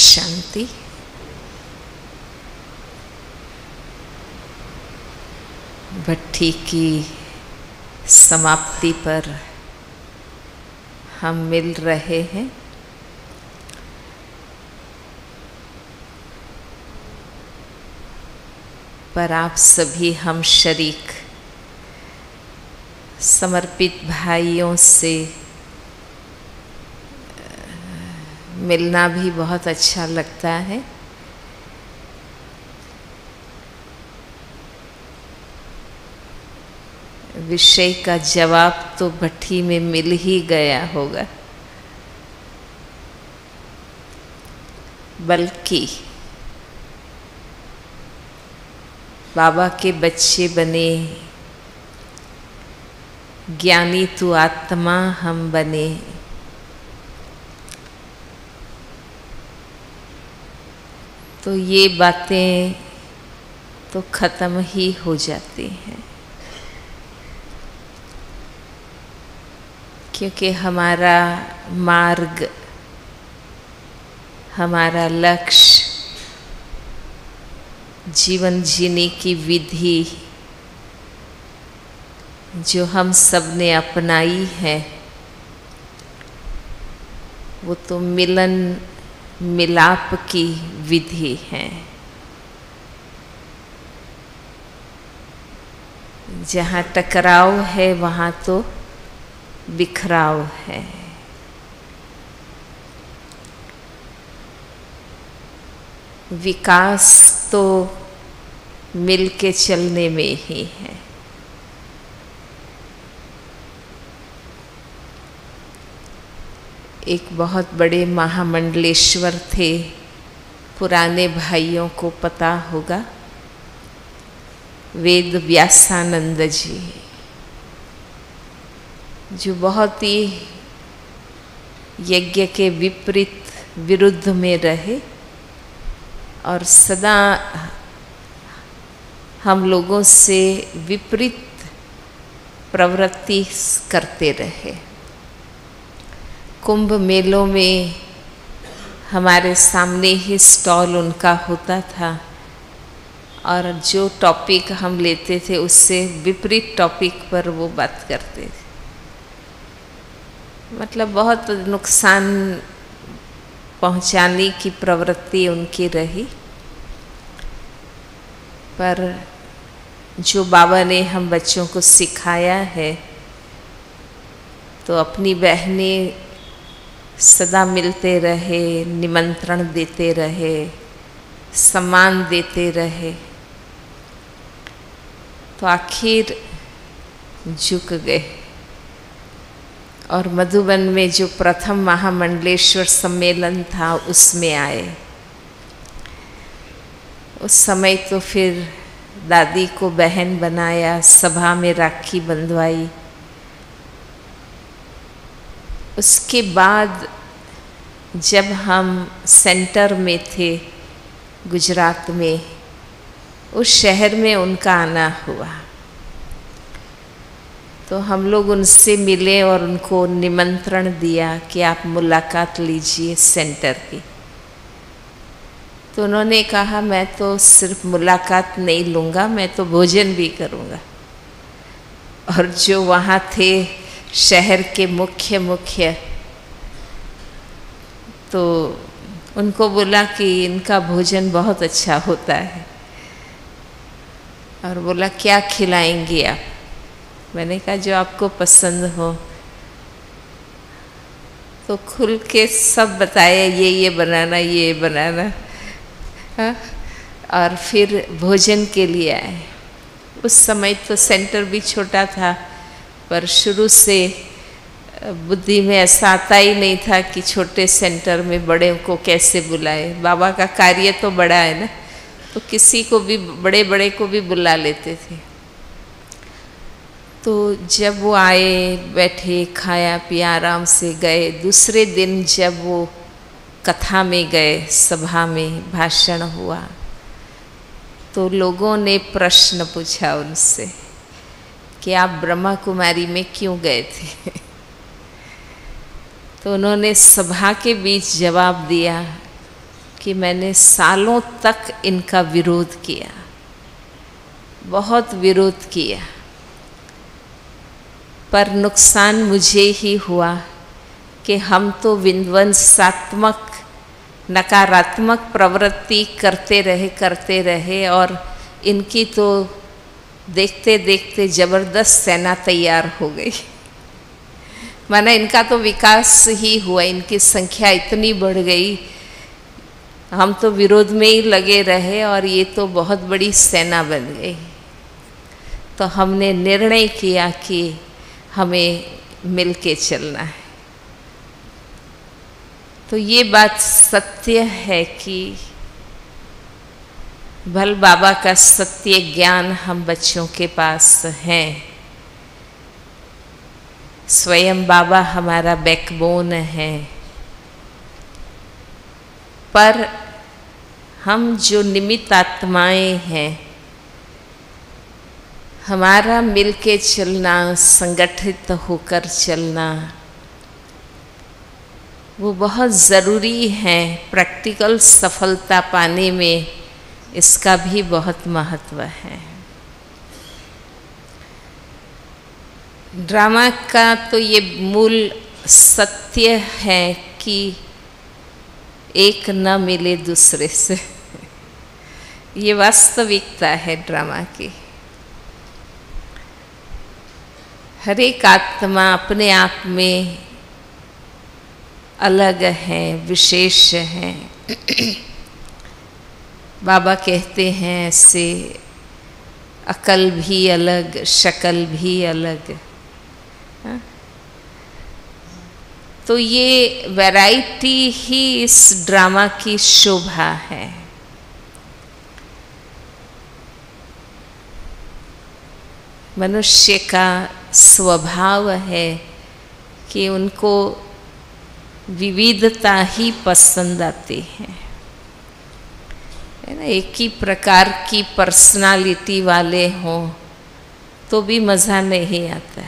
शांति। भट्ठी की समाप्ति पर हम मिल रहे हैं। पर आप सभी हम शरीक समर्पित भाइयों से मिलना भी बहुत अच्छा लगता है। विषय का जवाब तो भट्ठी में मिल ही गया होगा, बल्कि बाबा के बच्चे बने, ज्ञानी तू आत्मा हम बने, तो ये बातें तो ख़त्म ही हो जाती हैं, क्योंकि हमारा मार्ग, हमारा लक्ष्य, जीवन जीने की विधि जो हम सब ने अपनाई है, वो तो मिलन मिलाप की विधि है। जहाँ टकराव है वहाँ तो बिखराव है। विकास तो मिल के चलने में ही है। एक बहुत बड़े महामंडलेश्वर थे, पुराने भाइयों को पता होगा, वेद व्यासानंद जी, जो बहुत ही यज्ञ के विपरीत विरुद्ध में रहे और सदा हम लोगों से विपरीत प्रवृत्ति करते रहे। कुंभ मेलों में हमारे सामने ही स्टॉल उनका होता था और जो टॉपिक हम लेते थे उससे विपरीत टॉपिक पर वो बात करते थे। मतलब बहुत नुकसान पहुंचाने की प्रवृत्ति उनकी रही। पर जो बाबा ने हम बच्चों को सिखाया है, तो अपनी बहनें सदा मिलते रहे, निमंत्रण देते रहे, सम्मान देते रहे, तो आखिर झुक गए और मधुबन में जो प्रथम महामंडलेश्वर सम्मेलन था उसमें आए। उस समय तो फिर दादी को बहन बनाया, सभा में राखी बंधवाई। उसके बाद जब हम सेंटर में थे गुजरात में, उस शहर में उनका आना हुआ, तो हम लोग उनसे मिले और उनको निमंत्रण दिया कि आप मुलाकात लीजिए सेंटर की। तो उन्होंने कहा मैं तो सिर्फ मुलाकात नहीं लूँगा, मैं तो भोजन भी करूँगा। और जो वहाँ थे शहर के मुख्य तो उनको बोला कि इनका भोजन बहुत अच्छा होता है, और बोला क्या खिलाएंगे आप? मैंने कहा जो आपको पसंद हो। तो खुल के सब बताया, ये बनाना, ये बनाना। हाँ? और फिर भोजन के लिए आए। उस समय तो सेंटर भी छोटा था, पर शुरू से बुद्धि में ऐसा आता ही नहीं था कि छोटे सेंटर में बड़े को कैसे बुलाए। बाबा का कार्य तो बड़ा है ना, तो किसी को भी, बड़े को भी बुला लेते थे। तो जब वो आए, बैठे, खाया पिया, आराम से गए। दूसरे दिन जब वो कथा में गए, सभा में भाषण हुआ, तो लोगों ने प्रश्न पूछा उनसे कि आप ब्रह्मा कुमारी में क्यों गए थे? तो उन्होंने सभा के बीच जवाब दिया कि मैंने सालों तक इनका विरोध किया, बहुत विरोध किया, पर नुकसान मुझे ही हुआ कि हम तो विध्वंसात्मक नकारात्मक प्रवृत्ति करते रहे और इनकी तो देखते देखते जबरदस्त सेना तैयार हो गई। माना इनका तो विकास ही हुआ, इनकी संख्या इतनी बढ़ गई, हम तो विरोध में ही लगे रहे और ये तो बहुत बड़ी सेना बन गई। तो हमने निर्णय किया कि हमें मिलके चलना है। तो ये बात सत्य है कि भल बाबा का सत्य ज्ञान हम बच्चों के पास है। स्वयं बाबा हमारा बैकबोन है, पर हम जो निमित्त आत्माएं हैं, हमारा मिलके चलना, संगठित होकर चलना, वो बहुत ज़रूरी है। प्रैक्टिकल सफलता पाने में इसका भी बहुत महत्व है। ड्रामा का तो ये मूल सत्य है कि एक न मिले दूसरे से। ये वास्तविकता है ड्रामा की। हर एक आत्मा अपने आप में अलग है, विशेष है। बाबा कहते हैं ऐसे, अकल भी अलग, शकल भी अलग। हा? तो ये वैरायटी ही इस ड्रामा की शोभा है। मनुष्य का स्वभाव है कि उनको विविधता ही पसंद आती है ना। एक ही प्रकार की पर्सनालिटी वाले हों तो भी मज़ा नहीं आता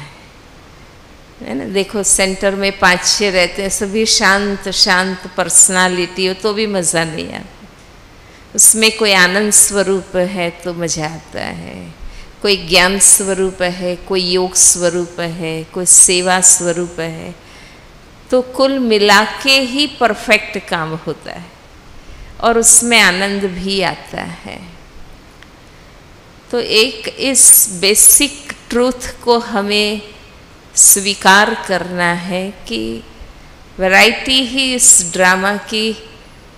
है ना। देखो सेंटर में 5-6 रहते हैं, सभी शांत शांत पर्सनालिटी हो तो भी मज़ा नहीं आता। उसमें कोई आनंद स्वरूप है तो मज़ा आता है, कोई ज्ञान स्वरूप है, कोई योग स्वरूप है, कोई सेवा स्वरूप है, तो कुल मिला के ही परफेक्ट काम होता है और उसमें आनंद भी आता है। तो एक इस बेसिक ट्रूथ को हमें स्वीकार करना है कि वैरायटी ही इस ड्रामा की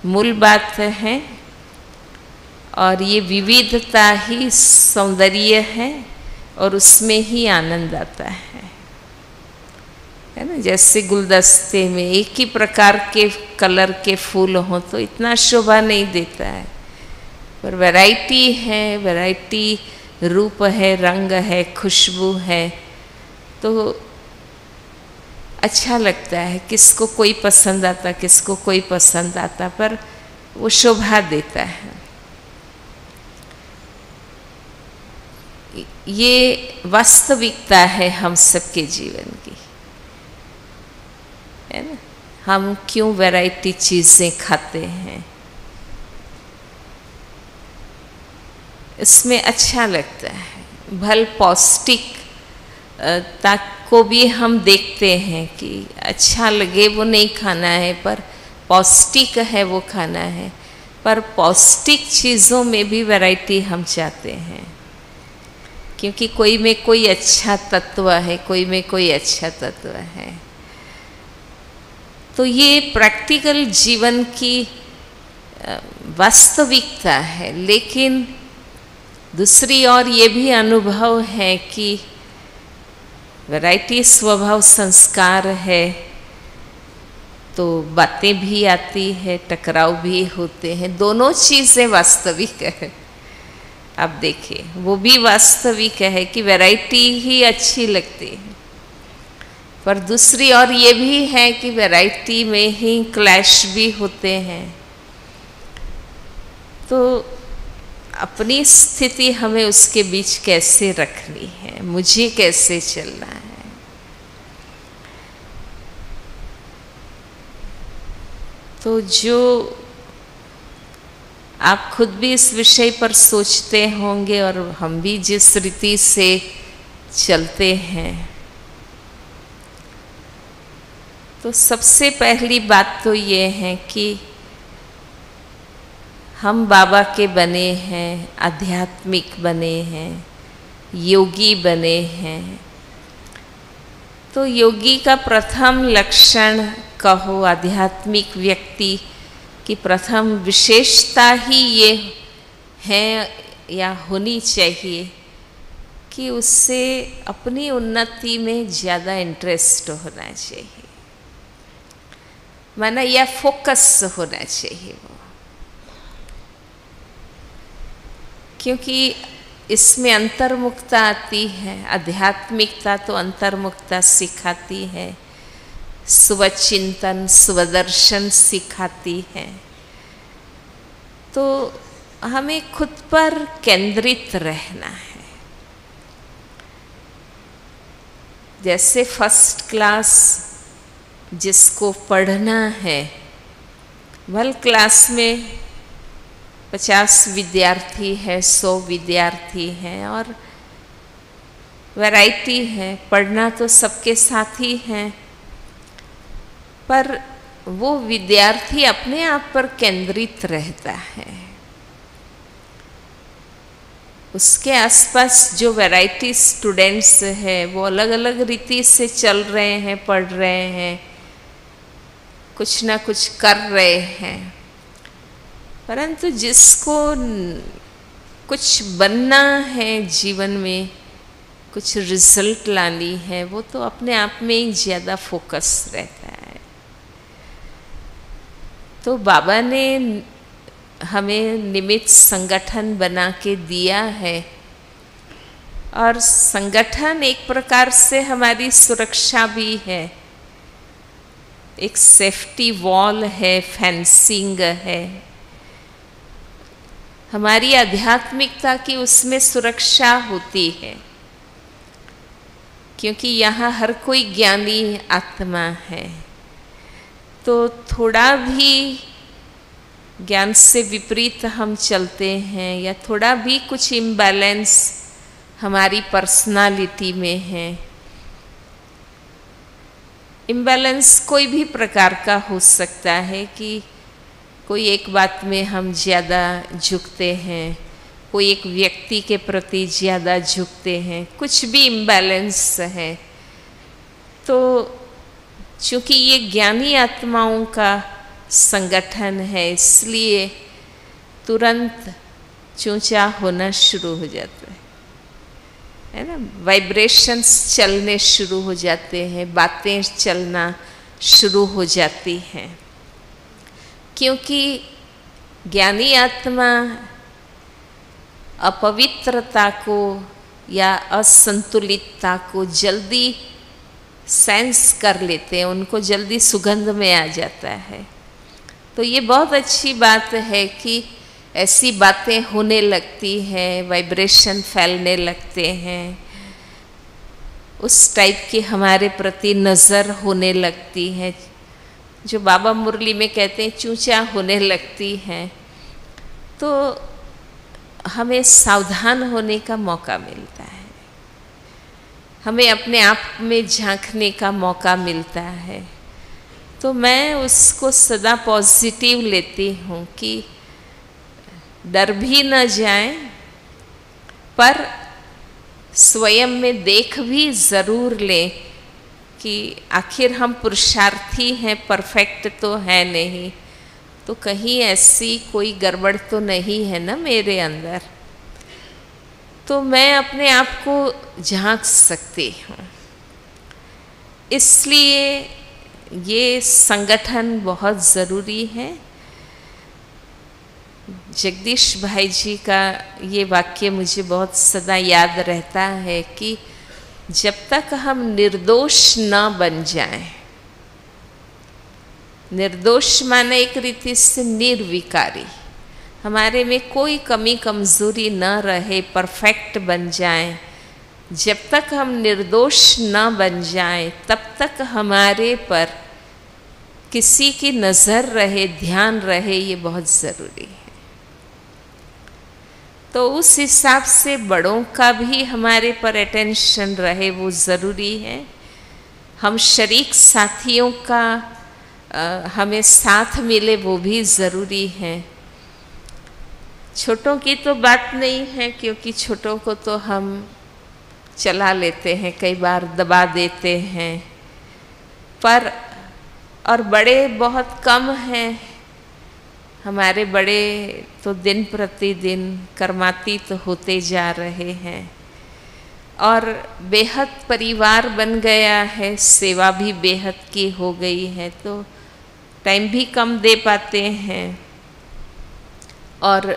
मूल बात है और ये विविधता ही सौंदर्य है और उसमें ही आनंद आता है ना। जैसे गुलदस्ते में एक ही प्रकार के कलर के फूल हों तो इतना शोभा नहीं देता है, पर वैरायटी है, वैरायटी रूप है, रंग है, खुशबू है, तो अच्छा लगता है। किसको कोई पसंद आता, किसको कोई पसंद आता, पर वो शोभा देता है। ये वास्तविकता है हम सबके जीवन की, है ना। हम क्यों वैरायटी चीज़ें खाते हैं, इसमें अच्छा लगता है। भल पौष्टिक को भी हम देखते हैं कि अच्छा लगे वो नहीं खाना है, पर पौष्टिक है वो खाना है। पर पौष्टिक चीज़ों में भी वैरायटी हम चाहते हैं, क्योंकि कोई में कोई अच्छा तत्व है, कोई में कोई अच्छा तत्व है। तो ये प्रैक्टिकल जीवन की वास्तविकता है। लेकिन दूसरी ओर ये भी अनुभव है कि वैरायटी स्वभाव संस्कार है, तो बातें भी आती है, टकराव भी होते हैं। दोनों चीज़ें वास्तविक है। आप देखिए, वो भी वास्तविक है कि वैरायटी ही अच्छी लगती है, पर दूसरी ओर ये भी है कि वैरायटी में ही क्लैश भी होते हैं। तो अपनी स्थिति हमें उसके बीच कैसे रखनी है, मुझे कैसे चलना है। तो जो आप खुद भी इस विषय पर सोचते होंगे और हम भी जिस रीति से चलते हैं। तो सबसे पहली बात तो ये है कि हम बाबा के बने हैं, आध्यात्मिक बने हैं, योगी बने हैं। तो योगी का प्रथम लक्षण कहो, आध्यात्मिक व्यक्ति की प्रथम विशेषता ही ये है या होनी चाहिए कि उससे अपनी उन्नति में ज़्यादा इंटरेस्ट होना चाहिए, माना या फोकस होना चाहिए वो। क्योंकि इसमें अंतर्मुखता आती है, आध्यात्मिकता तो अंतर्मुखता सिखाती है, स्वचिंतन स्वदर्शन सिखाती है। तो हमें खुद पर केंद्रित रहना है। जैसे फर्स्ट क्लास जिसको पढ़ना है, भल क्लास में 50 विद्यार्थी है, 100 विद्यार्थी हैं और वैरायटी है, पढ़ना तो सबके साथ ही हैं, पर वो विद्यार्थी अपने आप पर केंद्रित रहता है। उसके आसपास जो वैरायटी स्टूडेंट्स है वो अलग अलग रीति से चल रहे हैं, पढ़ रहे हैं, कुछ ना कुछ कर रहे हैं, परंतु जिसको कुछ बनना है जीवन में, कुछ रिजल्ट लानी है, वो तो अपने आप में ही ज़्यादा फोकस रहता है। तो बाबा ने हमें निमित्त संगठन बना के दिया है और संगठन एक प्रकार से हमारी सुरक्षा भी है, एक सेफ्टी वॉल है, फेंसिंग है। हमारी आध्यात्मिकता की उसमें सुरक्षा होती है, क्योंकि यहाँ हर कोई ज्ञानी आत्मा है। तो थोड़ा भी ज्ञान से विपरीत हम चलते हैं या थोड़ा भी कुछ इम्बैलेंस हमारी पर्सनालिटी में है, इम्बैलेंस कोई भी प्रकार का हो सकता है कि कोई एक बात में हम ज़्यादा झुकते हैं, कोई एक व्यक्ति के प्रति ज़्यादा झुकते हैं, कुछ भी इम्बैलेंस है। तो चूँकि ये ज्ञानी आत्माओं का संगठन है, इसलिए तुरंत चूंचा होना शुरू हो जाता है ना, वाइब्रेशंस चलने शुरू हो जाते हैं, बातें चलना शुरू हो जाती हैं। क्योंकि ज्ञानी आत्मा अपवित्रता को या असंतुलितता को जल्दी सेंस कर लेते हैं, उनको जल्दी सुगंध में आ जाता है। तो ये बहुत अच्छी बात है कि ऐसी बातें होने लगती हैं, वाइब्रेशन फैलने लगते हैं, उस टाइप की हमारे प्रति नज़र होने लगती है, जो बाबा मुरली में कहते हैं चूंचा होने लगती हैं। तो हमें सावधान होने का मौका मिलता है, हमें अपने आप में झांकने का मौका मिलता है। तो मैं उसको सदा पॉजिटिव लेती हूँ कि डर भी न जाए, पर स्वयं में देख भी ज़रूर लें कि आखिर हम पुरुषार्थी हैं, परफेक्ट तो है नहीं, तो कहीं ऐसी कोई गड़बड़ तो नहीं है ना मेरे अंदर। तो मैं अपने आप को झांक सकती हूँ। इसलिए ये संगठन बहुत ज़रूरी है। जगदीश भाई जी का ये वाक्य मुझे बहुत सदा याद रहता है कि जब तक हम निर्दोष न बन जाएं, निर्दोष माने एक रीति से निर्विकारी, हमारे में कोई कमी कमज़ोरी न रहे, परफेक्ट बन जाएं, जब तक हम निर्दोष न बन जाएं, तब तक हमारे पर किसी की नज़र रहे, ध्यान रहे, ये बहुत ज़रूरी है। तो उस हिसाब से बड़ों का भी हमारे पर अटेंशन रहे वो ज़रूरी है। हम शरीक साथियों का हमें साथ मिले वो भी ज़रूरी है। छोटों की तो बात नहीं है, क्योंकि छोटों को तो हम चला लेते हैं, कई बार दबा देते हैं, पर और बड़े बहुत कम हैं। हमारे बड़े तो दिन प्रतिदिन कर्मातीत होते जा रहे हैं और बेहद परिवार बन गया है, सेवा भी बेहद की हो गई है, तो टाइम भी कम दे पाते हैं। और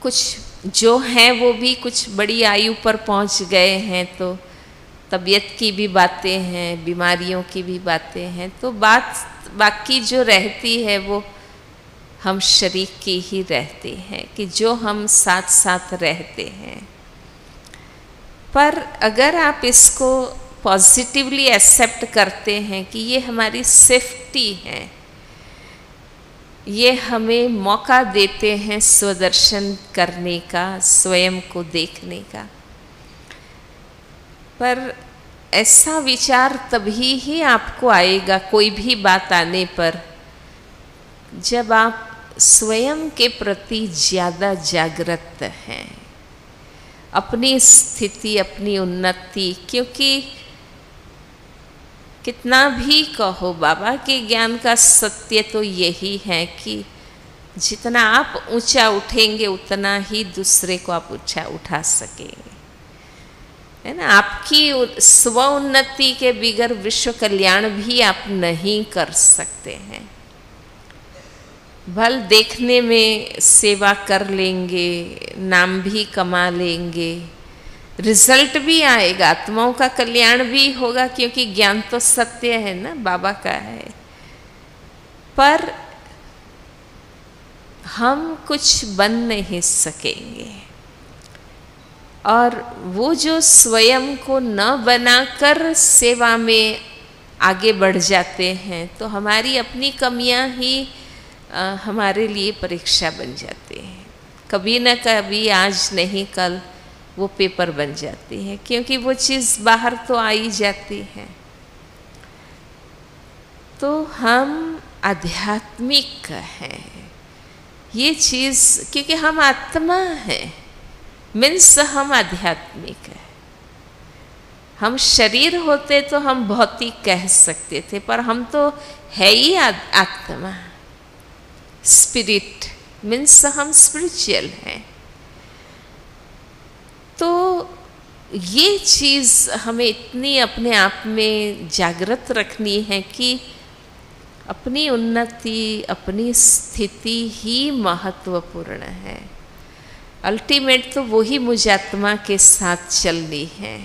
कुछ जो हैं वो भी कुछ बड़ी आयु पर पहुंच गए हैं, तो तबीयत की भी बातें हैं, बीमारियों की भी बातें हैं, तो बात बाकी जो रहती है वो हम शरीक की ही रहती है, कि जो हम साथ साथ रहते हैं। पर अगर आप इसको पॉजिटिवली एक्सेप्ट करते हैं कि ये हमारी सेफ्टी है, ये हमें मौका देते हैं स्वदर्शन करने का, स्वयं को देखने का, पर ऐसा विचार तभी ही आपको आएगा कोई भी बात आने पर, जब आप स्वयं के प्रति ज़्यादा जागृत हैं, अपनी स्थिति, अपनी उन्नति। क्योंकि कितना भी कहो, बाबा के ज्ञान का सत्य तो यही है कि जितना आप ऊंचा उठेंगे उतना ही दूसरे को आप ऊंचा उठा सकेंगे, है ना। आपकी स्व उन्नति के बिगर विश्व कल्याण भी आप नहीं कर सकते हैं। भल देखने में सेवा कर लेंगे, नाम भी कमा लेंगे, रिजल्ट भी आएगा, आत्माओं का कल्याण भी होगा, क्योंकि ज्ञान तो सत्य है ना, बाबा का है, पर हम कुछ बन नहीं सकेंगे। और वो जो स्वयं को न बनाकर सेवा में आगे बढ़ जाते हैं, तो हमारी अपनी कमियां ही हमारे लिए परीक्षा बन जाती हैं। कभी न कभी, आज नहीं कल, वो पेपर बन जाती है, क्योंकि वो चीज़ बाहर तो आ ही जाती है। तो हम आध्यात्मिक हैं, ये चीज़, क्योंकि हम आत्मा हैं, मीन्स हम आध्यात्मिक हैं। हम शरीर होते तो हम भौतिक कह सकते थे, पर हम तो है ही आत्मा, स्पिरिट, मीन्स हम स्पिरिचुअल हैं। तो ये चीज़ हमें इतनी अपने आप में जागृत रखनी है कि अपनी उन्नति, अपनी स्थिति ही महत्वपूर्ण है। अल्टीमेट तो वही मुझात्मा के साथ चलनी है,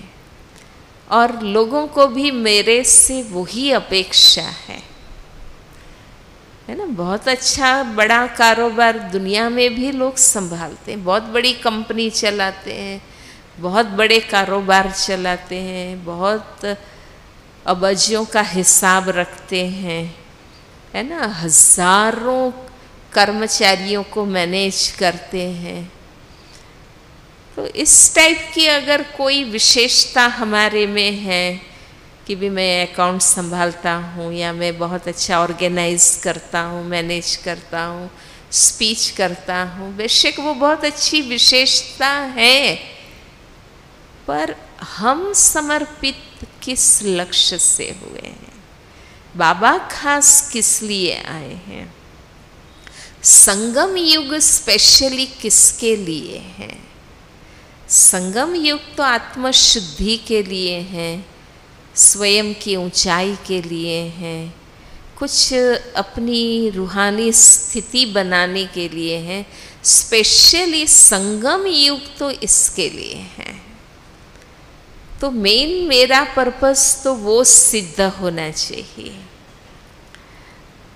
और लोगों को भी मेरे से वही अपेक्षा है ना। बहुत अच्छा बड़ा कारोबार दुनिया में भी लोग संभालते हैं, बहुत बड़ी कंपनी चलाते हैं, बहुत बड़े कारोबार चलाते हैं, बहुत अबजों का हिसाब रखते हैं, है ना, हजारों कर्मचारियों को मैनेज करते हैं। तो इस टाइप की अगर कोई विशेषता हमारे में है कि भी मैं अकाउंट संभालता हूँ, या मैं बहुत अच्छा ऑर्गेनाइज करता हूँ, मैनेज करता हूँ, स्पीच करता हूँ, बेशक वो बहुत अच्छी विशेषता है, पर हम समर्पित किस लक्ष्य से हुए हैं, बाबा खास किस लिए आए हैं, संगम युग स्पेशली किसके लिए है। संगम युग तो आत्मशुद्धि के लिए है, स्वयं की ऊंचाई के लिए हैं, कुछ अपनी रूहानी स्थिति बनाने के लिए हैं। स्पेशली संगम युग तो इसके लिए है। तो मेन मेरा पर्पस तो वो सिद्ध होना चाहिए।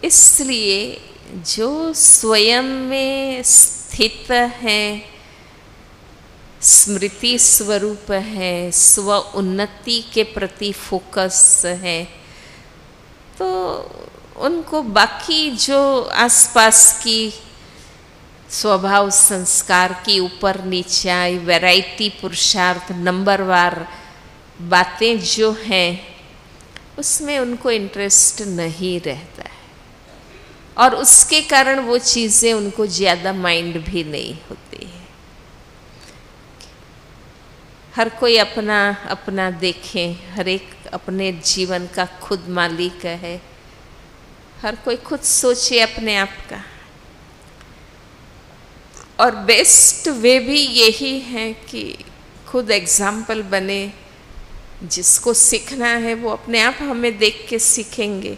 इसलिए जो स्वयं में स्थित है, स्मृति स्वरूप है, स्व उन्नति के प्रति फोकस है, तो उनको बाकी जो आसपास की स्वभाव संस्कार की ऊपर नीचाई, वैरायटी, पुरुषार्थ, नंबरवार बातें जो हैं उसमें उनको इंटरेस्ट नहीं रहता है, और उसके कारण वो चीज़ें उनको ज़्यादा माइंड भी नहीं होती है। हर कोई अपना अपना देखें, हर एक अपने जीवन का खुद मालिक है, हर कोई खुद सोचे अपने आप का। और बेस्ट वे भी यही है कि खुद एग्जाम्पल बने, जिसको सीखना है वो अपने आप हमें देख के सीखेंगे,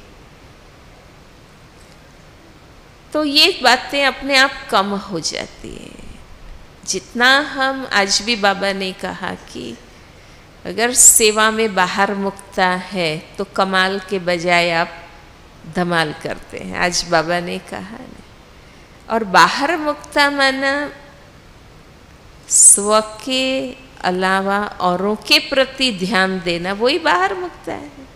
तो ये बातें अपने आप कम हो जाती है। जितना हम, आज भी बाबा ने कहा कि अगर सेवा में बाहर मुक्ता है तो कमाल के बजाय आप धमाल करते हैं, आज बाबा ने कहा ना। और बाहर मुक्ता माना स्व के अलावा औरों के प्रति ध्यान देना, वही बाहर मुक्ता है।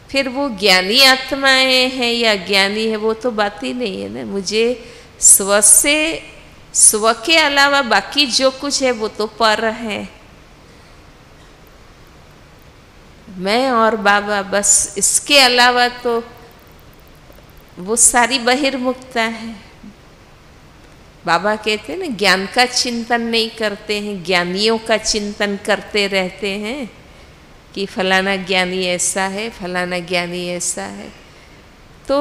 फिर वो ज्ञानी आत्माएं हैं या ज्ञानी है, वो तो बात ही नहीं है ना। मुझे स्व से, स्व के अलावा बाकी जो कुछ है वो तो पर है। मैं और बाबा, बस इसके अलावा तो वो सारी बहिर्मुक्ता है। बाबा कहते हैं ना, ज्ञान का चिंतन नहीं करते हैं, ज्ञानियों का चिंतन करते रहते हैं कि फलाना ज्ञानी ऐसा है, फलाना ज्ञानी ऐसा है। तो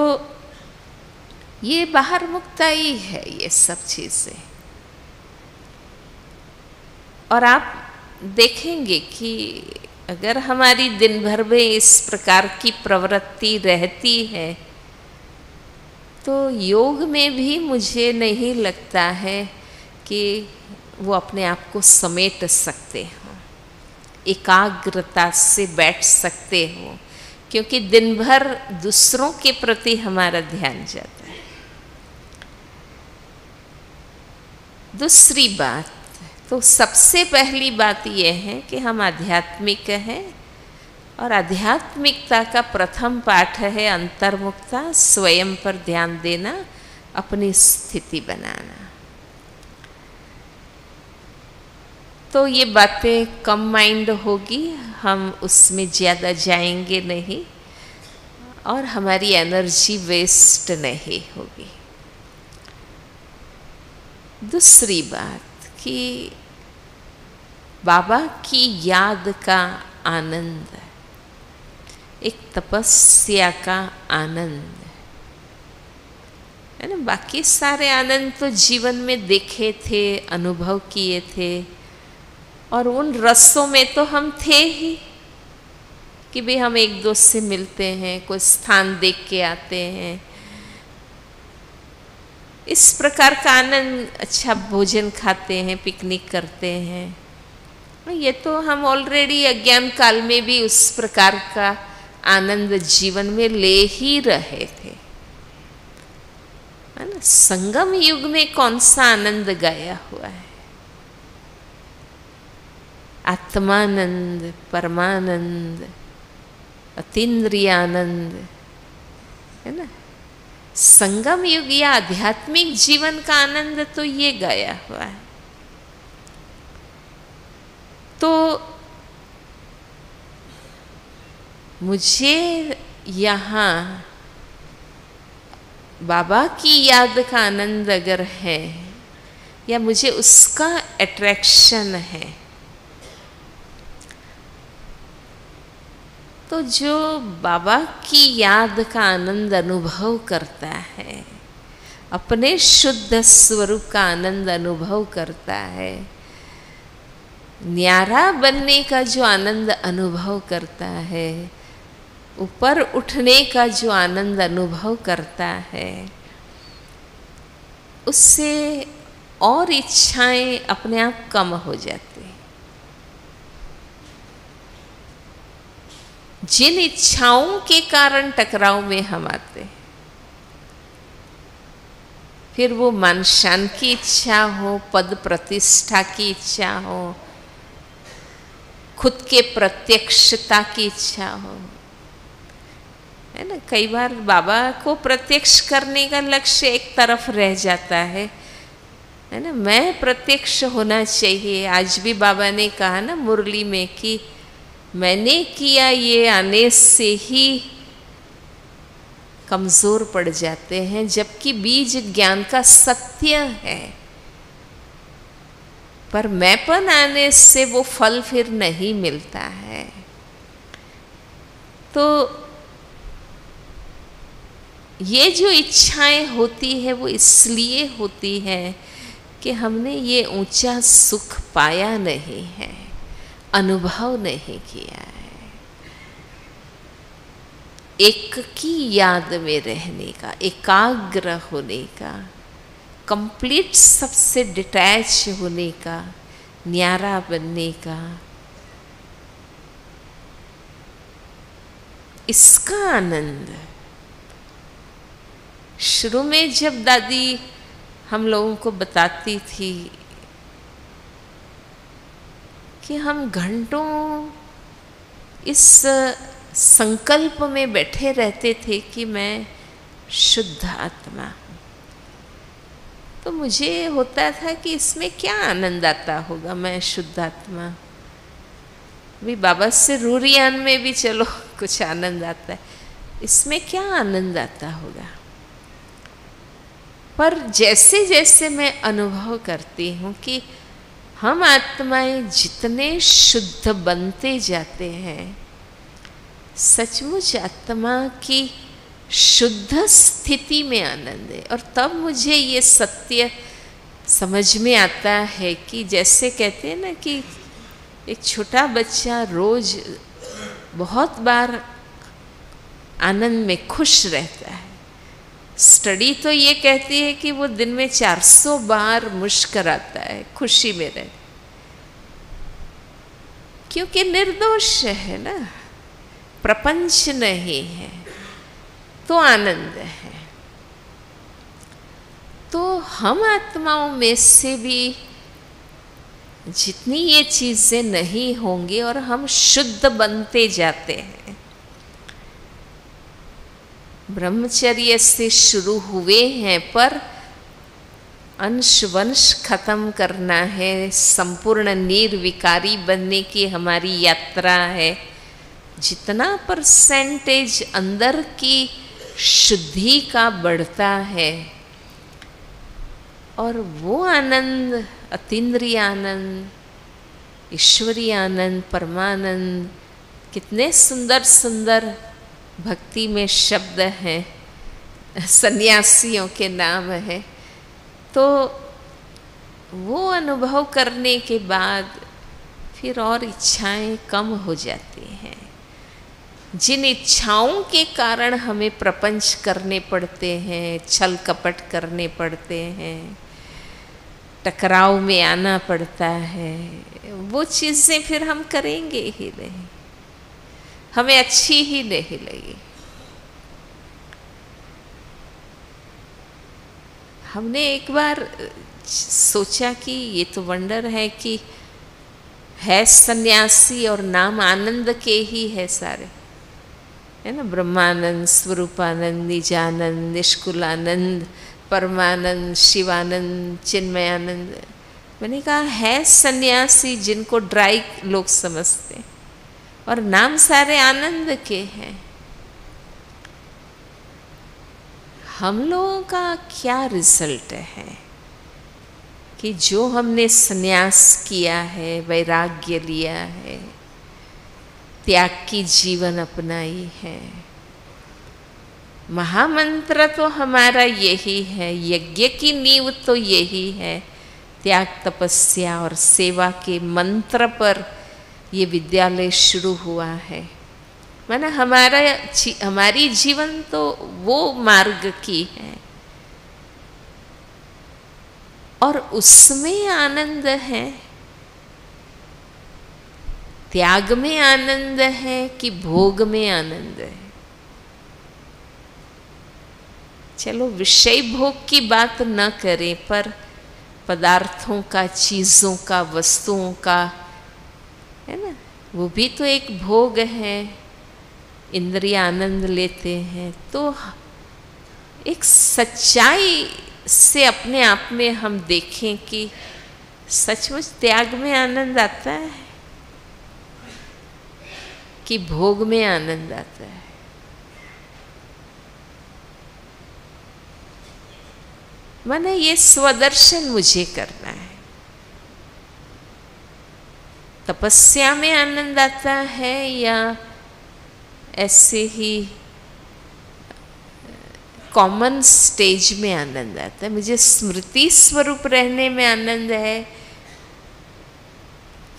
ये बाहर मुक्ता ही है ये सब चीज़ें। और आप देखेंगे कि अगर हमारी दिन भर में इस प्रकार की प्रवृत्ति रहती है तो योग में भी मुझे नहीं लगता है कि वो अपने आप को समेट सकते हो, एकाग्रता से बैठ सकते हो, क्योंकि दिन भर दूसरों के प्रति हमारा ध्यान जाता है। दूसरी बात, तो सबसे पहली बात यह है कि हम आध्यात्मिक हैं, और आध्यात्मिकता का प्रथम पाठ है अंतर्मुक्ता, स्वयं पर ध्यान देना, अपनी स्थिति बनाना। तो ये बातें कम माइंड होगी, हम उसमें ज़्यादा जाएंगे नहीं, और हमारी एनर्जी वेस्ट नहीं होगी। दूसरी बात कि बाबा की याद का आनंद, एक तपस्या का आनंद है ना। बाकी सारे आनंद तो जीवन में देखे थे, अनुभव किए थे, और उन रसों में तो हम थे ही कि भाई हम एक दोस्त से मिलते हैं, कोई स्थान देख के आते हैं, इस प्रकार का आनंद, अच्छा भोजन खाते हैं, पिकनिक करते हैं। ये तो हम ऑलरेडी अज्ञान काल में भी उस प्रकार का आनंद जीवन में ले ही रहे थे, है ना। संगम युग में कौन सा आनंद गाया हुआ है? आत्मानंद, परमानंद, अतीन्द्रिय आनंद, है ना। संगम युग या आध्यात्मिक जीवन का आनंद तो ये गाया हुआ है। तो मुझे यहाँ बाबा की याद का आनंद अगर है, या मुझे उसका अट्रैक्शन है, तो जो बाबा की याद का आनंद अनुभव करता है, अपने शुद्ध स्वरूप का आनंद अनुभव करता है, न्यारा बनने का जो आनंद अनुभव करता है, ऊपर उठने का जो आनंद अनुभव करता है, उससे और इच्छाएं अपने आप कम हो जाती हैं। जिन इच्छाओं के कारण टकराव में हम आते हैं, फिर वो मान शान की इच्छा हो, पद प्रतिष्ठा की इच्छा हो, खुद के प्रत्यक्षता की इच्छा हो, है ना। कई बार बाबा को प्रत्यक्ष करने का लक्ष्य एक तरफ रह जाता है ना। मैं प्रत्यक्ष होना चाहिए। आज भी बाबा ने कहा ना मुरली में कि मैंने किया ये आने से ही कमजोर पड़ जाते हैं, जबकि बीज ज्ञान का सत्य है, पर मैंपन आने से वो फल फिर नहीं मिलता है। तो ये जो इच्छाएं होती है वो इसलिए होती है कि हमने ये ऊंचा सुख पाया नहीं है, अनुभव नहीं किया है। एक की याद में रहने का, एकाग्र होने का, कंप्लीट सबसे डिटैच होने का, न्यारा बनने का, इसका आनंद। शुरू में जब दादी हम लोगों को बताती थी कि हम घंटों इस संकल्प में बैठे रहते थे कि मैं शुद्ध आत्मा हूँ, तो मुझे होता था कि इसमें क्या आनंद आता होगा, मैं शुद्ध आत्मा। भी बाबा से रूरियान में भी चलो कुछ आनंद आता है, इसमें क्या आनंद आता होगा। पर जैसे जैसे मैं अनुभव करती हूँ कि हम आत्माएं जितने शुद्ध बनते जाते हैं, सचमुच आत्मा की शुद्ध स्थिति में आनंद है। और तब मुझे ये सत्य समझ में आता है कि जैसे कहते हैं ना कि एक छोटा बच्चा रोज बहुत बार आनंद में खुश रहता है। स्टडी तो ये कहती है कि वो दिन में 400 बार मुस्कुराता है, खुशी में रहे, क्योंकि निर्दोष है ना, प्रपंच नहीं है, तो आनंद है। तो हम आत्माओं में से भी जितनी ये चीजें नहीं होंगी और हम शुद्ध बनते जाते हैं। ब्रह्मचर्य से शुरू हुए हैं, पर अंश वंश खत्म करना है, संपूर्ण निर्विकारी बनने की हमारी यात्रा है। जितना परसेंटेज अंदर की शुद्धि का बढ़ता है, और वो आनंद, अतीन्द्रिय आनंद, ईश्वरीय आनंद, परमानंद, कितने सुंदर सुंदर भक्ति में शब्द हैं, सन्यासियों के नाम हैं। तो वो अनुभव करने के बाद फिर और इच्छाएं कम हो जाती हैं। जिन इच्छाओं के कारण हमें प्रपंच करने पड़ते हैं, छल कपट करने पड़ते हैं, टकराव में आना पड़ता है, वो चीज़ें फिर हम करेंगे ही नहीं, हमें अच्छी ही नहीं लगी। हमने एक बार सोचा कि ये तो वंडर है कि है सन्यासी और नाम आनंद के ही है सारे, है ना, ब्रह्मानंद, स्वरूपानंद, निजानंद, निष्कुलानंद, परमानंद, शिवानंद, चिन्मयानंद। मैंने कहा है सन्यासी जिनको ड्राई लोग समझते, और नाम सारे आनंद के हैं। हम लोगों का क्या रिजल्ट है कि जो हमने संन्यास किया है, वैराग्य लिया है, त्याग की जीवन अपनाई है। महामंत्र तो हमारा यही है, यज्ञ की नींव तो यही है, त्याग, तपस्या और सेवा के मंत्र पर ये विद्यालय शुरू हुआ है। माना हमारी जीवन तो वो मार्ग की है, और उसमें आनंद है। त्याग में आनंद है कि भोग में आनंद है। चलो विषय भोग की बात न करें, पर पदार्थों का, चीज़ों का, वस्तुओं का, है ना, वो भी तो एक भोग है। इंद्रिय आनंद लेते हैं, तो एक सच्चाई से अपने आप में हम देखें कि सचमुच त्याग में आनंद आता है कि भोग में आनंद आता है। माने ये स्वदर्शन मुझे करना है। तपस्या में आनंद आता है या ऐसे ही कॉमन स्टेज में आनंद आता है? मुझे स्मृति स्वरूप रहने में आनंद है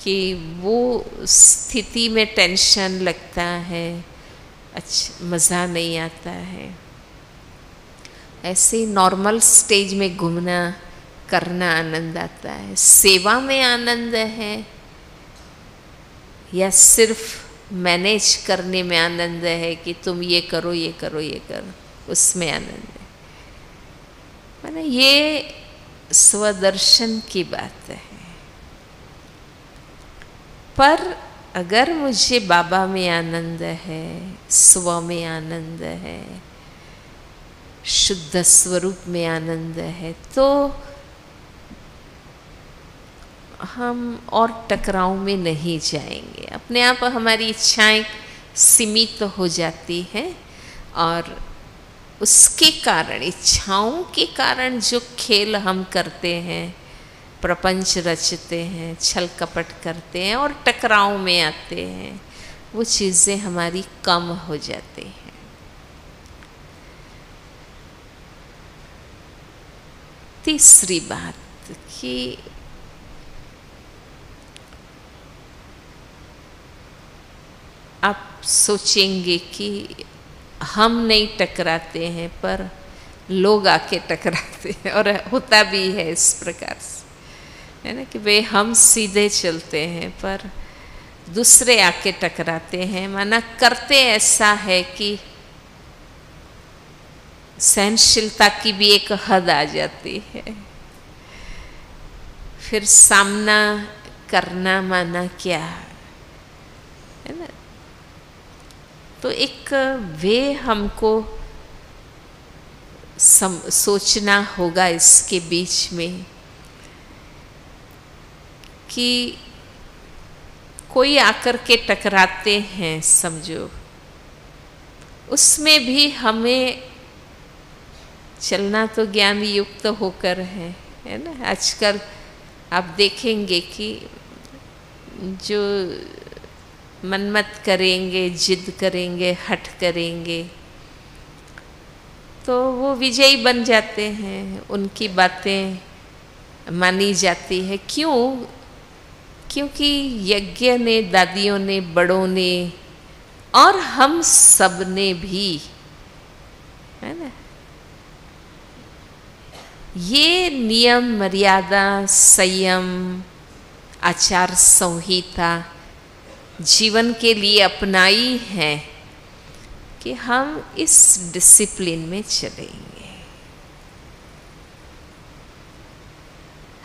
कि वो स्थिति में टेंशन लगता है, अच्छा मज़ा नहीं आता है। ऐसे नॉर्मल स्टेज में घूमना करना आनंद आता है। सेवा में आनंद है या सिर्फ मैनेज करने में आनंद है कि तुम ये करो ये करो ये करो, उसमें आनंद है। माने ये स्वदर्शन की बात है। पर अगर मुझे बाबा में आनंद है, स्व में आनंद है, शुद्ध स्वरूप में आनंद है, तो हम और टकराव में नहीं जाएंगे। अपने आप हमारी इच्छाएं सीमित हो जाती हैं और उसके कारण, इच्छाओं के कारण जो खेल हम करते हैं, प्रपंच रचते हैं, छल कपट करते हैं और टकराव में आते हैं, वो चीज़ें हमारी कम हो जाती हैं। तीसरी बात कि आप सोचेंगे कि हम नहीं टकराते हैं पर लोग आके टकराते हैं, और होता भी है इस प्रकार से, है ना, कि वे हम सीधे चलते हैं पर दूसरे आके टकराते हैं। माना करते ऐसा है कि सहनशीलता की भी एक हद आ जाती है, फिर सामना करना माना क्या, है ना। तो एक वे हमको सोचना होगा इसके बीच में कि कोई आकर के टकराते हैं, समझो, उसमें भी हमें चलना तो ज्ञान युक्त होकर है ना। आजकल आप देखेंगे कि जो मनमत करेंगे, जिद करेंगे, हठ करेंगे, तो वो विजयी बन जाते हैं, उनकी बातें मानी जाती है। क्यों? क्योंकि यज्ञ ने, दादियों ने, बड़ों ने और हम सब ने भी, है ना, ये नियम, मर्यादा, संयम, आचार संहिता जीवन के लिए अपनाई है कि हम इस डिसिप्लिन में चलेंगे।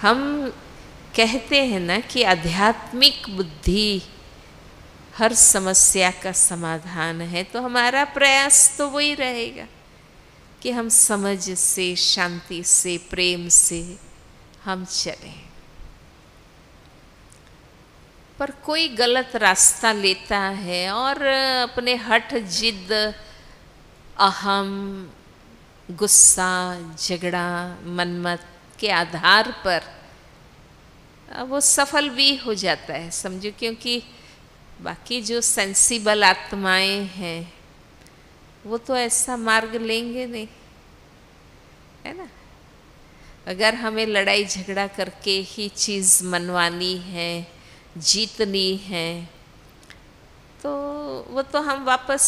हम कहते हैं ना कि आध्यात्मिक बुद्धि हर समस्या का समाधान है, तो हमारा प्रयास तो वही रहेगा कि हम समझ से, शांति से, प्रेम से हम चलें। पर कोई गलत रास्ता लेता है और अपने हठ, जिद, अहम, गुस्सा, झगड़ा, मनमत के आधार पर वो सफल भी हो जाता है, समझो। क्योंकि बाकी जो सेंसिबल आत्माएं हैं वो तो ऐसा मार्ग लेंगे नहीं, है ना। अगर हमें लड़ाई झगड़ा करके ही चीज़ मनवानी है, जीतनी है, तो वो तो हम वापस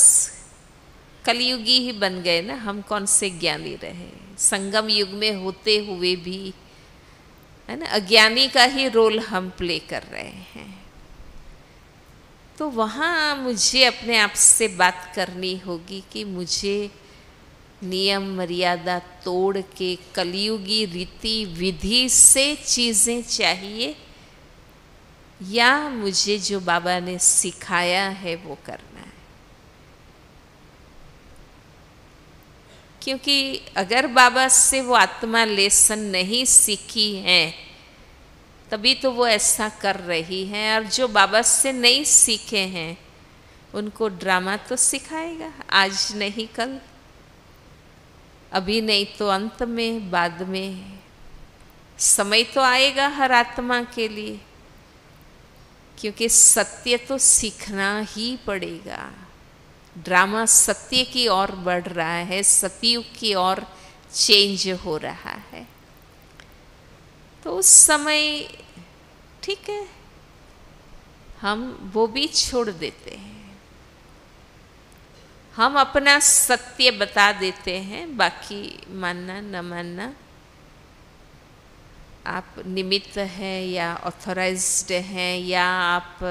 कलयुगी ही बन गए ना। हम कौन से ज्ञानी रहे? संगम युग में होते हुए भी, है ना, अज्ञानी का ही रोल हम प्ले कर रहे हैं। तो वहाँ मुझे अपने आप से बात करनी होगी कि मुझे नियम मर्यादा तोड़ के कलयुगी रीति विधि से चीज़ें चाहिए, या मुझे जो बाबा ने सिखाया है वो करना है। क्योंकि अगर बाबा से वो आत्मा लेसन नहीं सीखी है तभी तो वो ऐसा कर रही है, और जो बाबा से नहीं सीखे हैं उनको ड्रामा तो सिखाएगा, आज नहीं कल, अभी नहीं तो अंत में, बाद में। समय तो आएगा हर आत्मा के लिए, क्योंकि सत्य तो सीखना ही पड़ेगा। ड्रामा सत्य की ओर बढ़ रहा है, सतयुग की ओर चेंज हो रहा है। तो उस समय ठीक है, हम वो भी छोड़ देते हैं, हम अपना सत्य बता देते हैं, बाकी मानना न मानना आप निमित्त हैं या ऑथराइज्ड हैं या आप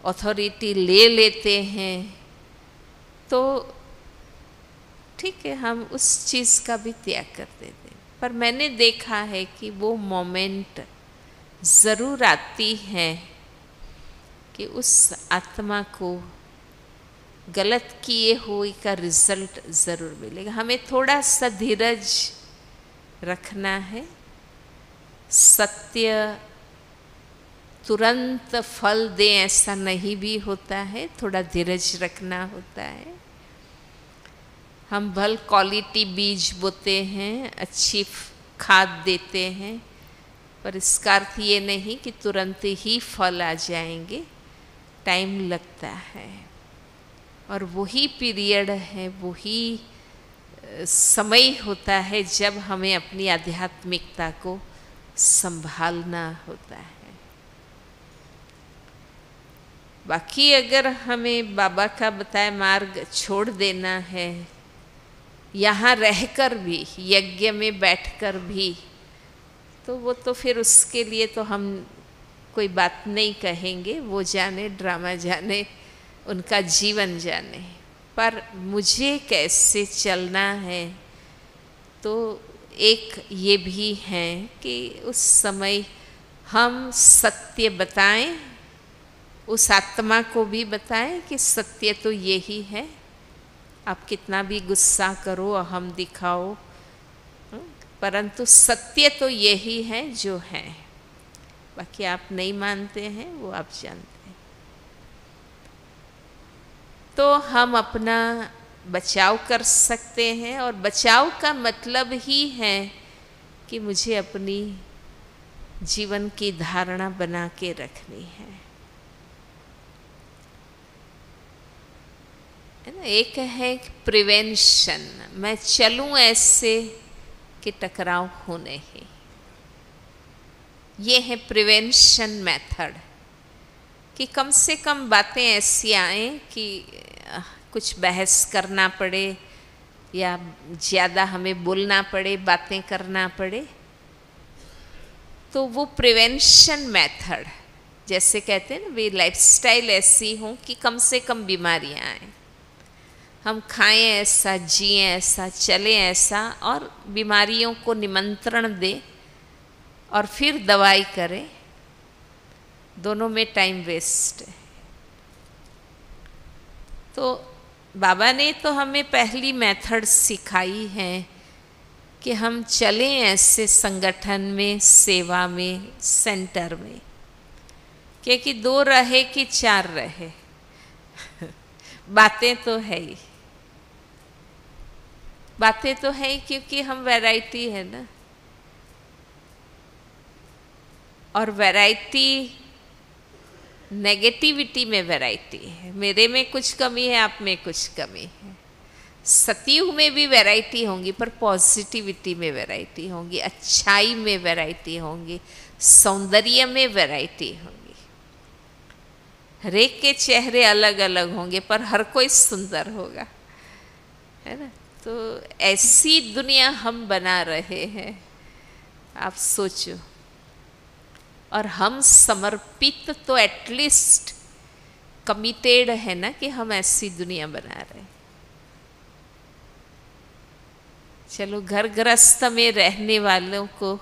अथॉरिटी ले लेते हैं, तो ठीक है, हम उस चीज़ का भी त्याग कर देते हैं। पर मैंने देखा है कि वो मोमेंट ज़रूर आती है कि उस आत्मा को गलत किए हुए का रिजल्ट ज़रूर मिलेगा। हमें थोड़ा सा धीरज रखना है। सत्य तुरंत फल दे ऐसा नहीं भी होता है, थोड़ा धीरज रखना होता है। हम भल क्वालिटी बीज बोते हैं, अच्छी खाद देते हैं, पर इसका अर्थ ये नहीं कि तुरंत ही फल आ जाएंगे, टाइम लगता है। और वही पीरियड है, वही समय होता है जब हमें अपनी आध्यात्मिकता को संभालना होता है। बाकी अगर हमें बाबा का बताया मार्ग छोड़ देना है, यहाँ रहकर भी, यज्ञ में बैठकर भी, तो वो तो फिर उसके लिए तो हम कोई बात नहीं कहेंगे, वो जाने, ड्रामा जाने, उनका जीवन जाने। पर मुझे कैसे चलना है, तो एक ये भी है कि उस समय हम सत्य बताएं, उस आत्मा को भी बताएं कि सत्य तो यही है। आप कितना भी गुस्सा करो, अहम दिखाओ, परंतु सत्य तो यही है जो है। बाकी आप नहीं मानते हैं, वो आप जानते हैं। तो हम अपना बचाव कर सकते हैं, और बचाव का मतलब ही है कि मुझे अपनी जीवन की धारणा बना के रखनी है ना। एक है प्रिवेंशन, मैं चलूं ऐसे कि टकराव हो नहीं, ये है प्रिवेंशन मेथड, कि कम से कम बातें ऐसी आए कि कुछ बहस करना पड़े या ज़्यादा हमें बोलना पड़े, बातें करना पड़े। तो वो प्रिवेंशन मेथड, जैसे कहते हैं ना, वे लाइफस्टाइल ऐसी हो कि कम से कम बीमारियां आए, हम खाएं ऐसा, जिएं ऐसा, चलें ऐसा, और बीमारियों को निमंत्रण दें और फिर दवाई करें, दोनों में टाइम वेस्ट है। तो बाबा ने तो हमें पहली मेथड सिखाई है कि हम चलें ऐसे संगठन में, सेवा में, सेंटर में, क्योंकि 2 रहे कि 4 रहे बातें तो है ही, बातें तो है ही, क्योंकि हम वैरायटी है ना, और वैरायटी नेगेटिविटी में वैरायटी है। मेरे में कुछ कमी है, आप में कुछ कमी है। सतयुग में भी वैरायटी होंगी, पर पॉजिटिविटी में वैरायटी होंगी, अच्छाई में वैरायटी होंगी, सौंदर्य में वैरायटी होंगी। हर एक के चेहरे अलग अलग होंगे, पर हर कोई सुंदर होगा, है ना। तो ऐसी दुनिया हम बना रहे हैं, आप सोचो। और हम समर्पित तो एटलीस्ट कमिटेड है ना, कि हम ऐसी दुनिया बना रहे हैं। चलो, घर गृहस्थ में रहने वालों को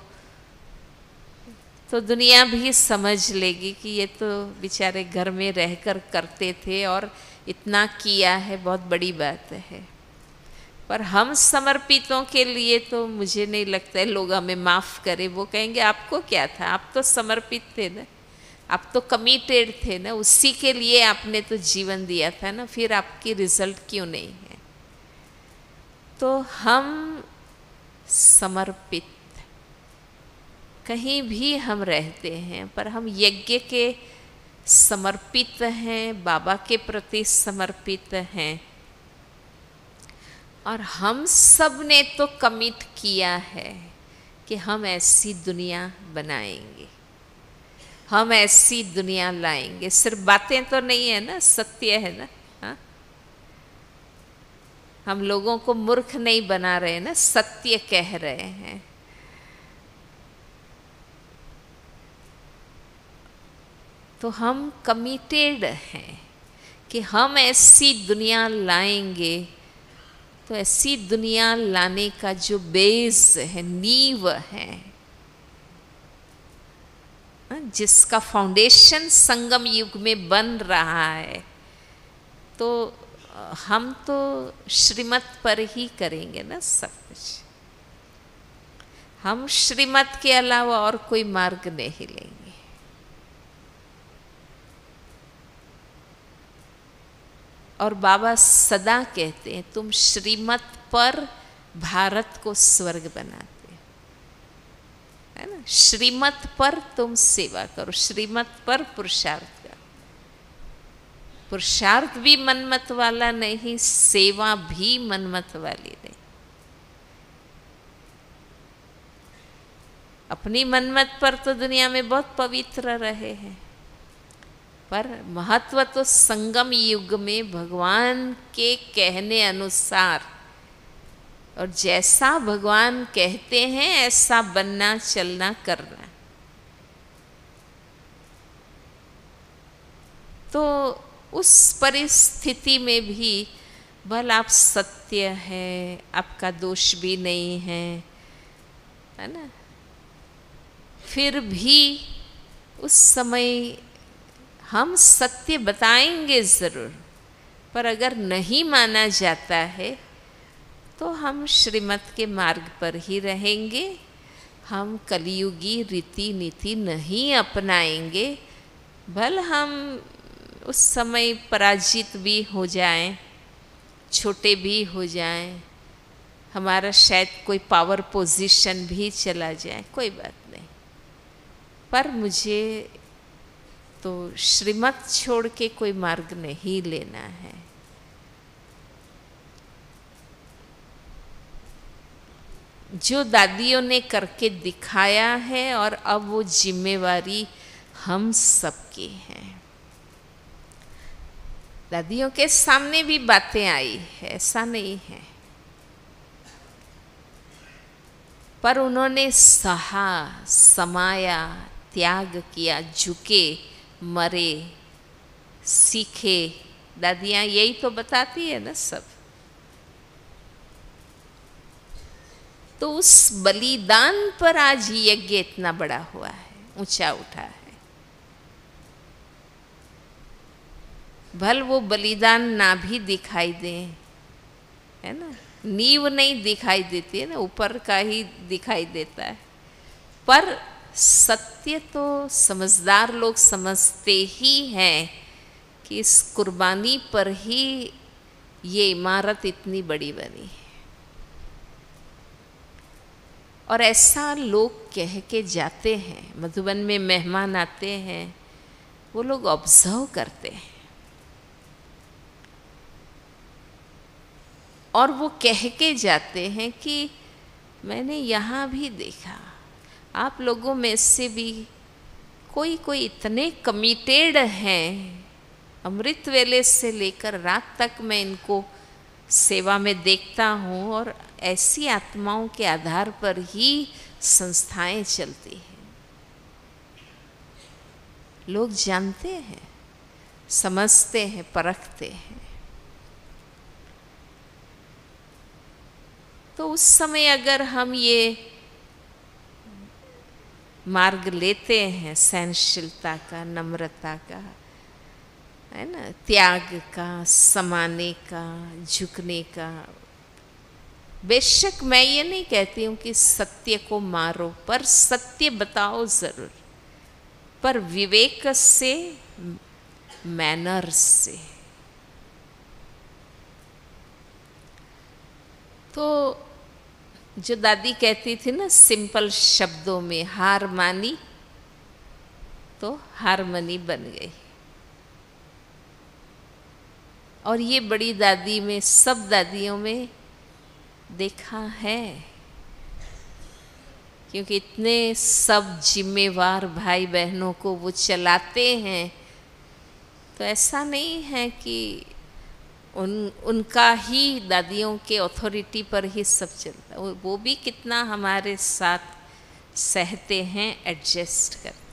तो दुनिया भी समझ लेगी कि ये तो बेचारे घर में रहकर करते थे और इतना किया है, बहुत बड़ी बात है। पर हम समर्पितों के लिए तो मुझे नहीं लगता है लोग हमें माफ़ करें। वो कहेंगे आपको क्या था, आप तो समर्पित थे ना, आप तो कमिटेड थे ना, उसी के लिए आपने तो जीवन दिया था ना, फिर आपकी रिजल्ट क्यों नहीं है। तो हम समर्पित कहीं भी हम रहते हैं, पर हम यज्ञ के समर्पित हैं, बाबा के प्रति समर्पित हैं। और हम सब ने तो कमिट किया है कि हम ऐसी दुनिया बनाएंगे, हम ऐसी दुनिया लाएंगे। सिर्फ बातें तो नहीं है ना, सत्य है ना। हाँ, हम लोगों को मूर्ख नहीं बना रहे ना, सत्य कह रहे हैं। तो हम कमिटेड हैं कि हम ऐसी दुनिया लाएंगे। तो ऐसी दुनिया लाने का जो बेस है, नींव है, जिसका फाउंडेशन संगम युग में बन रहा है, तो हम तो श्रीमत पर ही करेंगे ना सब कुछ। हम श्रीमत के अलावा और कोई मार्ग नहीं लेंगे। और बाबा सदा कहते हैं तुम श्रीमत पर भारत को स्वर्ग बनाते, है ना। श्रीमत पर तुम सेवा करो, श्रीमत पर पुरुषार्थ करो। पुरुषार्थ भी मनमत वाला नहीं, सेवा भी मनमत वाली नहीं। अपनी मनमत पर तो दुनिया में बहुत पवित्र रहे हैं, पर महत्व तो संगम युग में भगवान के कहने अनुसार, और जैसा भगवान कहते हैं ऐसा बनना, चलना, करना। तो उस परिस्थिति में भी भल आप सत्य है, आपका दोष भी नहीं है ना, फिर भी उस समय हम सत्य बताएंगे ज़रूर। पर अगर नहीं माना जाता है तो हम श्रीमत के मार्ग पर ही रहेंगे। हम कलियुगी रीति नीति नहीं अपनाएंगे। भल हम उस समय पराजित भी हो जाएं, छोटे भी हो जाएं, हमारा शायद कोई पावर पोजीशन भी चला जाए, कोई बात नहीं। पर मुझे तो श्रीमत छोड़ के कोई मार्ग नहीं लेना है। जो दादियों ने करके दिखाया है और अब वो जिम्मेवारी हम सबकी है। दादियों के सामने भी बातें आई है, ऐसा नहीं है, पर उन्होंने सहा, समाया, त्याग किया, झुके, मरे, सीखे। दादियाँ यही तो बताती है ना सब। तो उस बलिदान पर आज यज्ञ इतना बड़ा हुआ है, ऊंचा उठा है। भल वो बलिदान ना भी दिखाई दे, है ना, नींव नहीं दिखाई देती है ना, ऊपर का ही दिखाई देता है, पर सत्य तो समझदार लोग समझते ही हैं कि इस कुर्बानी पर ही ये इमारत इतनी बड़ी बनी है। और ऐसा लोग कह के जाते हैं, मधुबन में मेहमान आते हैं, वो लोग ऑब्जर्व करते हैं और वो कह के जाते हैं कि मैंने यहाँ भी देखा, आप लोगों में से भी कोई कोई इतने कमिटेड हैं, अमृत वेले से लेकर रात तक मैं इनको सेवा में देखता हूँ, और ऐसी आत्माओं के आधार पर ही संस्थाएं चलती हैं। लोग जानते हैं, समझते हैं, परखते हैं। तो उस समय अगर हम ये मार्ग लेते हैं सहनशीलता का, नम्रता का, है ना, त्याग का, समाने का, झुकने का, बेशक मैं ये नहीं कहती हूँ कि सत्य को मारो, पर सत्य बताओ जरूर, पर विवेक से, मैनर्स से। तो जो दादी कहती थी ना सिंपल शब्दों में, हार मानी तो हारमनी बन गई। और ये बड़ी दादी में, सब दादियों में देखा है, क्योंकि इतने सब जिम्मेवार भाई बहनों को वो चलाते हैं, तो ऐसा नहीं है कि उनका ही, दादियों के अथॉरिटी पर ही सब चलता है। वो भी कितना हमारे साथ सहते हैं, एडजस्ट करते।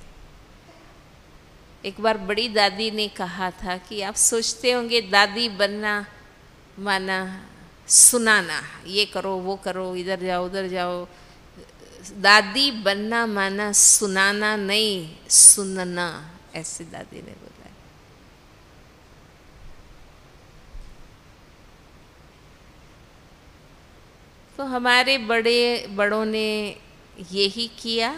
एक बार बड़ी दादी ने कहा था कि आप सोचते होंगे दादी बनना माना सुनाना, ये करो वो करो, इधर जाओ उधर जाओ। दादी बनना माना सुनाना नहीं, सुनना, ऐसे दादी ने बोला। तो हमारे बड़ों ने यही किया,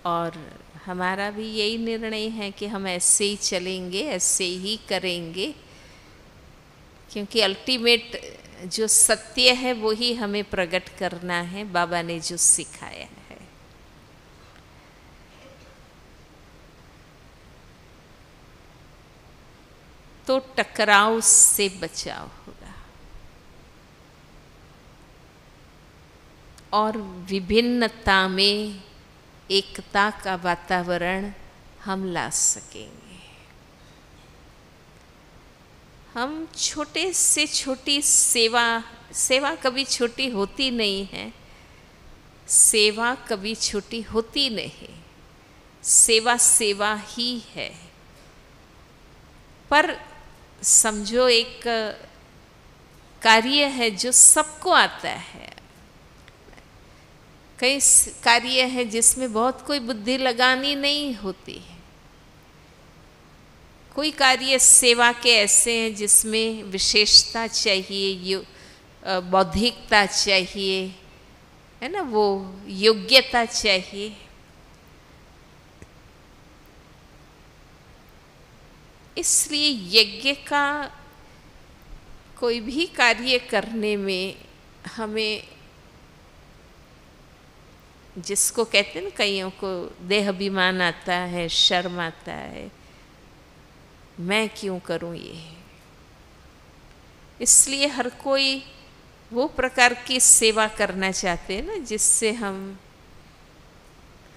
और हमारा भी यही निर्णय है कि हम ऐसे ही चलेंगे, ऐसे ही करेंगे, क्योंकि अल्टीमेट जो सत्य है वो ही हमें प्रकट करना है, बाबा ने जो सिखाया है। तो टकराव से बचाव होगा, और विभिन्नता में एकता का वातावरण हम ला सकेंगे। हम छोटे से छोटी सेवा कभी छोटी होती नहीं है, सेवा कभी छोटी होती नहीं, सेवा ही है। पर समझो एक कार्य है जो सबको आता है, कई कार्य है जिसमें बहुत कोई बुद्धि लगानी नहीं होती है, कोई कार्य सेवा के ऐसे हैं जिसमें विशेषता चाहिए, बौद्धिकता चाहिए, है ना, वो योग्यता चाहिए। इसलिए यज्ञ का कोई भी कार्य करने में हमें, जिसको कहते हैं ना, कईयों को देहाभिमान आता है, शर्म आता है, मैं क्यों करूं ये। इसलिए हर कोई वो प्रकार की सेवा करना चाहते हैं ना, जिससे हम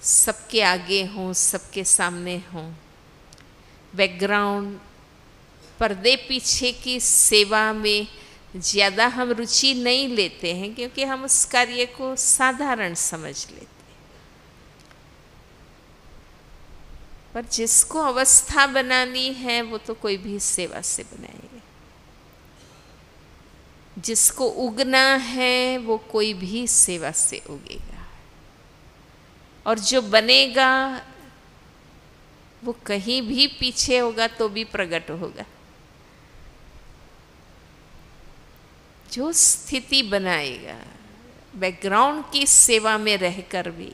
सबके आगे हों, सबके सामने हों। बैकग्राउंड, पर्दे पीछे की सेवा में ज़्यादा हम रुचि नहीं लेते हैं, क्योंकि हम उस कार्य को साधारण समझ लेते हैं। पर जिसको अवस्था बनानी है वो तो कोई भी सेवा से बनाएगा, जिसको उगना है वो कोई भी सेवा से उगेगा, और जो बनेगा वो कहीं भी पीछे होगा तो भी प्रकट होगा। जो स्थिति बनाएगा बैकग्राउंड की सेवा में रहकर भी,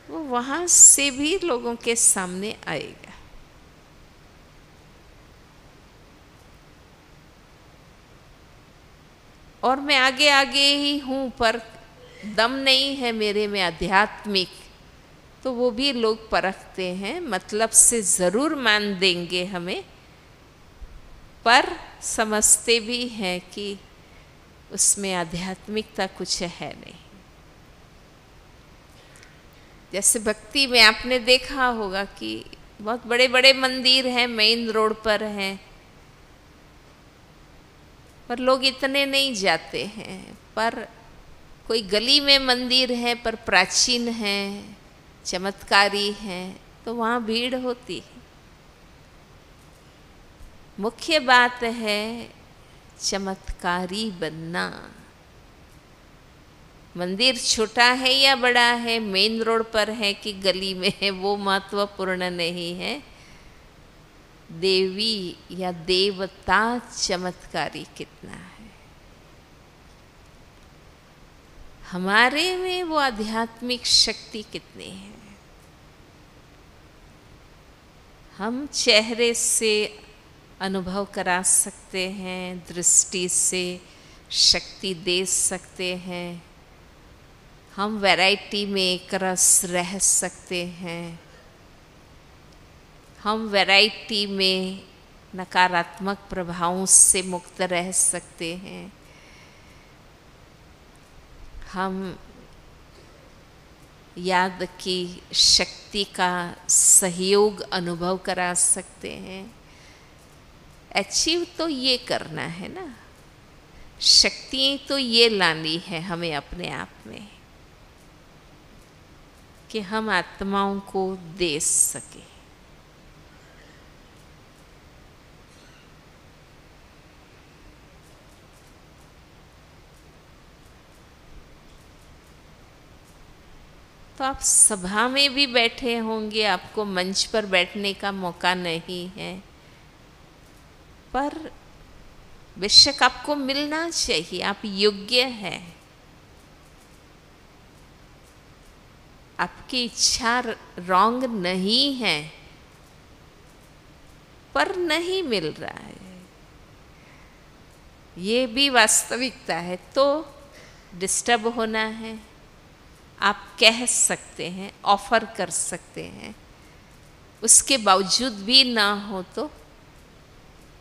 वो वहाँ से भी लोगों के सामने आएगा। और मैं आगे आगे ही हूँ, पर दम नहीं है मेरे में आध्यात्मिक, तो वो भी लोग परखते हैं, मतलब से ज़रूर मान देंगे हमें, पर समझते भी हैं कि उसमें आध्यात्मिकता कुछ है नहीं। जैसे भक्ति में आपने देखा होगा कि बहुत बड़े बड़े मंदिर हैं, मेन रोड पर हैं, पर लोग इतने नहीं जाते हैं। पर कोई गली में मंदिर है पर प्राचीन है, चमत्कारी है, तो वहाँ भीड़ होती है। मुख्य बात है चमत्कारी बनना। मंदिर छोटा है या बड़ा है, मेन रोड पर है कि गली में है, वो महत्वपूर्ण नहीं है। देवी या देवता चमत्कारी कितना है, हमारे में वो आध्यात्मिक शक्ति कितनी है। हम चेहरे से अनुभव करा सकते हैं, दृष्टि से शक्ति दे सकते हैं, हम वैरायटी में एक रस रह सकते हैं, हम वैरायटी में नकारात्मक प्रभावों से मुक्त रह सकते हैं, हम याद की शक्ति का सहयोग अनुभव करा सकते हैं। अचीव तो ये करना है ना, शक्ति तो ये लानी है हमें अपने आप में कि हम आत्माओं को दे सके। तो आप सभा में भी बैठे होंगे, आपको मंच पर बैठने का मौका नहीं है, पर बेशक आपको मिलना चाहिए, आप योग्य हैं। आपकी इच्छा रॉन्ग नहीं है, पर नहीं मिल रहा है, ये भी वास्तविकता है। तो डिस्टर्ब होना है, आप कह सकते हैं, ऑफर कर सकते हैं, उसके बावजूद भी ना हो तो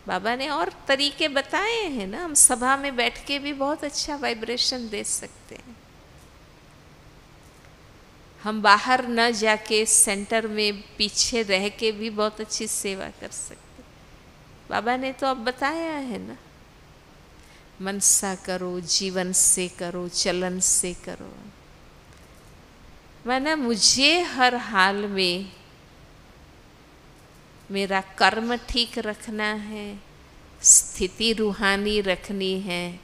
बाबा ने और तरीके बताए हैं ना, हम सभा में बैठ के भी बहुत अच्छा वाइब्रेशन दे सकते हैं। हम बाहर न जाके सेंटर में पीछे रह के भी बहुत अच्छी सेवा कर सकते। बाबा ने तो अब बताया है ना, मनसा करो, जीवन से करो, चलन से करो। माना मुझे हर हाल में मेरा कर्म ठीक रखना है, स्थिति रूहानी रखनी है,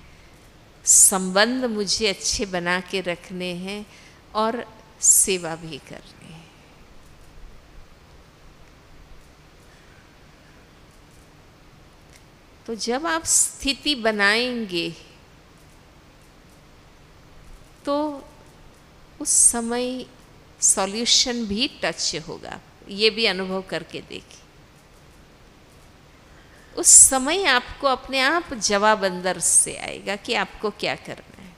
संबंध मुझे अच्छे बना के रखने हैं और सेवा भी करनी है। तो जब आप स्थिति बनाएंगे तो उस समय सॉल्यूशन भी टच होगा, ये भी अनुभव करके देखिए। उस समय आपको अपने आप जवाब अंदर से आएगा कि आपको क्या करना है।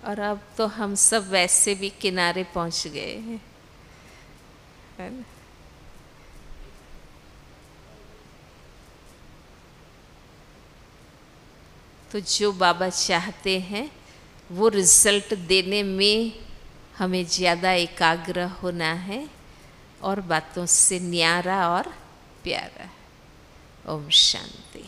और अब तो हम सब वैसे भी किनारे पहुंच गए हैं, है ना? तो जो बाबा चाहते हैं वो रिजल्ट देने में हमें ज़्यादा एकाग्र होना है और बातों से न्यारा और प्यारा। ओम शांति।